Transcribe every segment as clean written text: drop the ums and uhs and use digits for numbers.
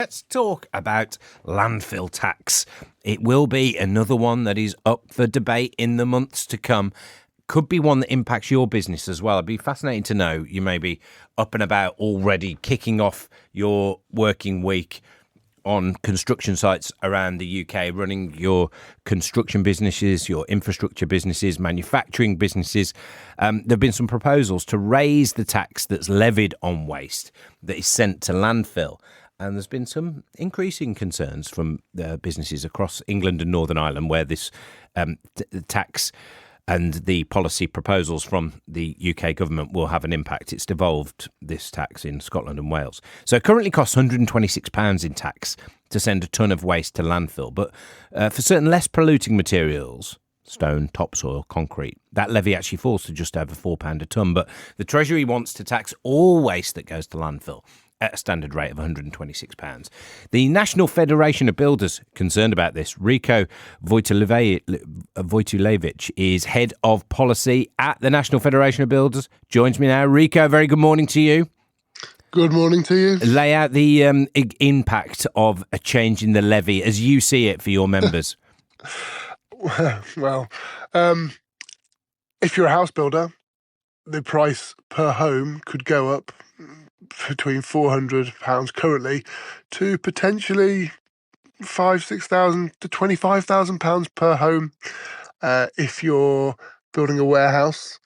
let's talk about landfill tax. It will be another one that is up for debate in the months to come. Could be one that impacts your business as well. It'd be fascinating to know. You may be up and about already, kicking off your working week on construction sites around the UK, running your construction businesses, your infrastructure businesses, manufacturing businesses. There have been some proposals to raise the tax that's levied on waste that is sent to landfill. And there's been some increasing concerns from businesses across England and Northern Ireland where this tax and the policy proposals from the UK government will have an impact. It's devolved this tax in Scotland and Wales. So it currently costs £126 in tax to send a tonne of waste to landfill. But for certain less polluting materials, stone, topsoil, concrete, that levy actually falls to just over £4 a tonne. But the Treasury wants to tax all waste that goes to landfill at a standard rate of £126. The National Federation of Builders, concerned about this, Rico Wojtulewicz is head of policy at the National Federation of Builders, joins me now. Rico, very good morning to you. Good morning to you. Lay out the impact of a change in the levy as you see it for your members. Well, if you're a house builder, the price per home could go up between £400 currently to potentially £6,000 to £25,000 per home. If you're building a warehouse,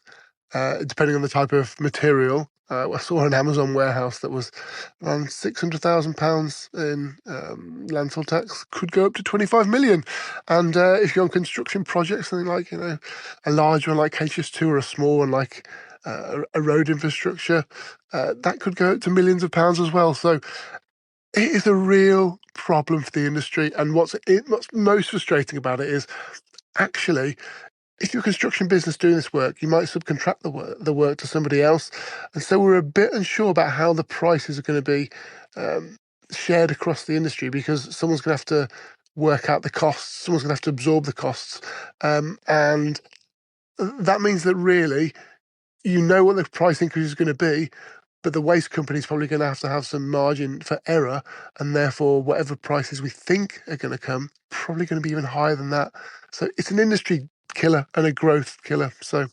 depending on the type of material. I saw an Amazon warehouse that was around £600,000 in landfill tax, could go up to 25 million. And if you're on construction projects, something like, a large one like HS2 or a small one like a road infrastructure, that could go up to millions of pounds as well. So it is a real problem for the industry. And what's most frustrating about it is actually, if you're a construction business doing this work, you might subcontract the work to somebody else. And so we're a bit unsure about how the prices are going to be shared across the industry, because someone's going to have to work out the costs, someone's going to have to absorb the costs. And that means that really, what the price increase is going to be, but the waste company is probably going to have some margin for error, and therefore whatever prices we think are going to come, probably going to be even higher than that. So it's an industry killer and a growth killer. So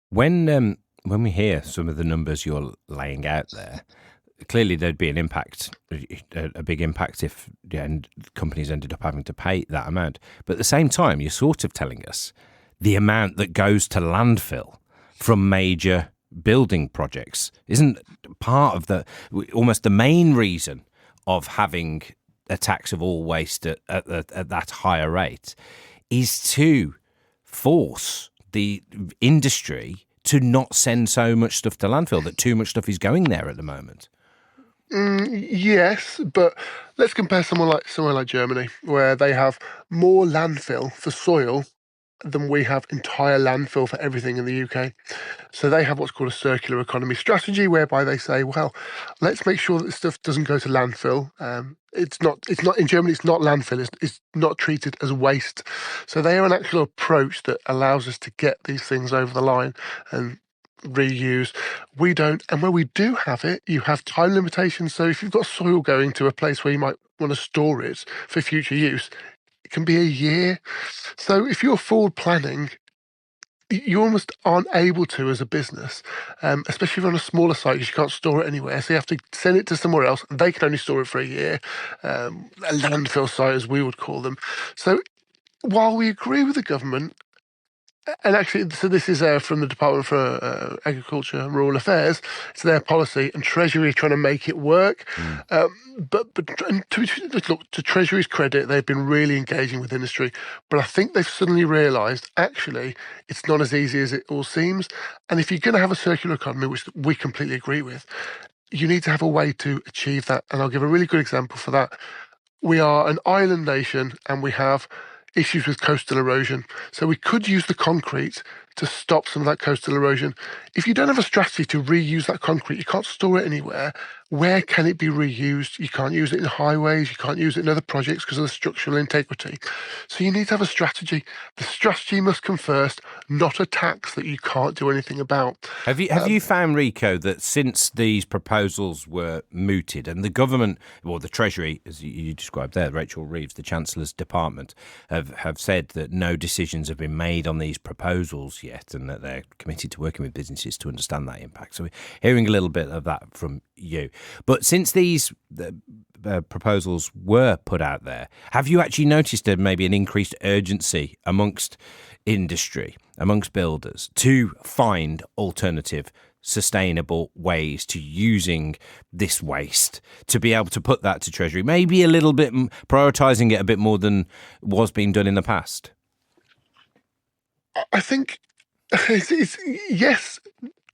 when we hear some of the numbers you're laying out there, clearly there'd be an impact, a big impact if companies ended up having to pay that amount. But at the same time, you're sort of telling us the amount that goes to landfill from major building projects isn't part of almost the main reason of having a tax of all waste at that higher rate is to force the industry to not send so much stuff to landfill, that too much stuff is going there at the moment. Yes, but let's compare somewhere like Germany, where they have more landfill for soil than we have entire landfill for everything in the UK. So they have what's called a circular economy strategy, whereby they say, well, let's make sure that this stuff doesn't go to landfill. It's not in Germany, it's not landfill, it's not treated as waste. So they have an actual approach that allows us to get these things over the line and reuse. We don't, and where we do have it, you have time limitations. So if you've got soil going to a place where you might want to store it for future use, it can be a year. So if you're forward planning, you almost aren't able to as a business, especially if you're on a smaller site, because you can't store it anywhere. So you have to send it to somewhere else. They can only store it for a year, a landfill site, as we would call them. So while we agree with the government, and actually, so this is from the Department for Agriculture and Rural Affairs. It's their policy, and Treasury are trying to make it work. But to Treasury's credit, they've been really engaging with industry. But I think they've suddenly realised, actually, it's not as easy as it all seems. And if you're going to have a circular economy, which we completely agree with, you need to have a way to achieve that. And I'll give a really good example for that. We are an island nation, and we have issues with coastal erosion. So we could use the concrete to stop some of that coastal erosion. If you don't have a strategy to reuse that concrete, you can't store it anywhere. where can it be reused? You can't use it in highways, you can't use it in other projects because of the structural integrity. So you need to have a strategy. The strategy must come first, not a tax that you can't do anything about. Have you found, Rico, that since these proposals were mooted and the government, or the Treasury, as you described there, Rachel Reeves, the Chancellor's Department, have said that no decisions have been made on these proposals yet and that they're committed to working with businesses to understand that impact. So we're hearing a little bit of that from you. But since these proposals were put out there, have you actually noticed maybe an increased urgency amongst industry, amongst builders, to find alternative sustainable ways to using this waste, to be able to put that to Treasury, maybe a little bit prioritising it a bit more than was being done in the past? I think it's yes,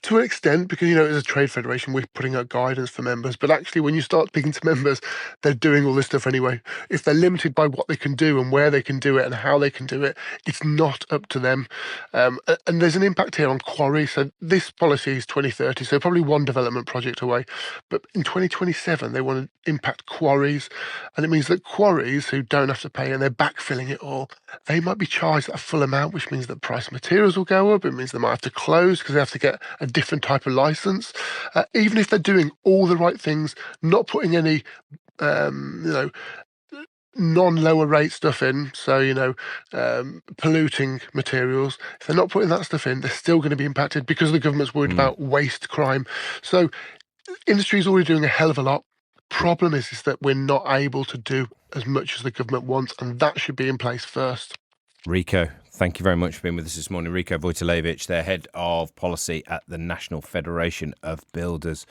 to an extent, because, as a trade federation, we're putting out guidance for members. But actually, when you start speaking to members, they're doing all this stuff anyway. If they're limited by what they can do and where they can do it and how they can do it, it's not up to them. And there's an impact here on quarries. So this policy is 2030, so probably one development project away. But in 2027, they want to impact quarries. And it means that quarries who don't have to pay and they're backfilling it all, they might be charged a full amount, which means that price of materials will go up. It means they might have to close because they have to get a different type of license. Even if they're doing all the right things, not putting any, non-lower rate stuff in, so polluting materials, if they're not putting that stuff in, they're still going to be impacted because the government's worried about waste crime. So industry is already doing a hell of a lot. Problem is that we're not able to do as much as the government wants, and that should be in place first. Rico, thank you very much for being with us this morning. Rico Vojtilevich, their head of policy at the National Federation of Builders.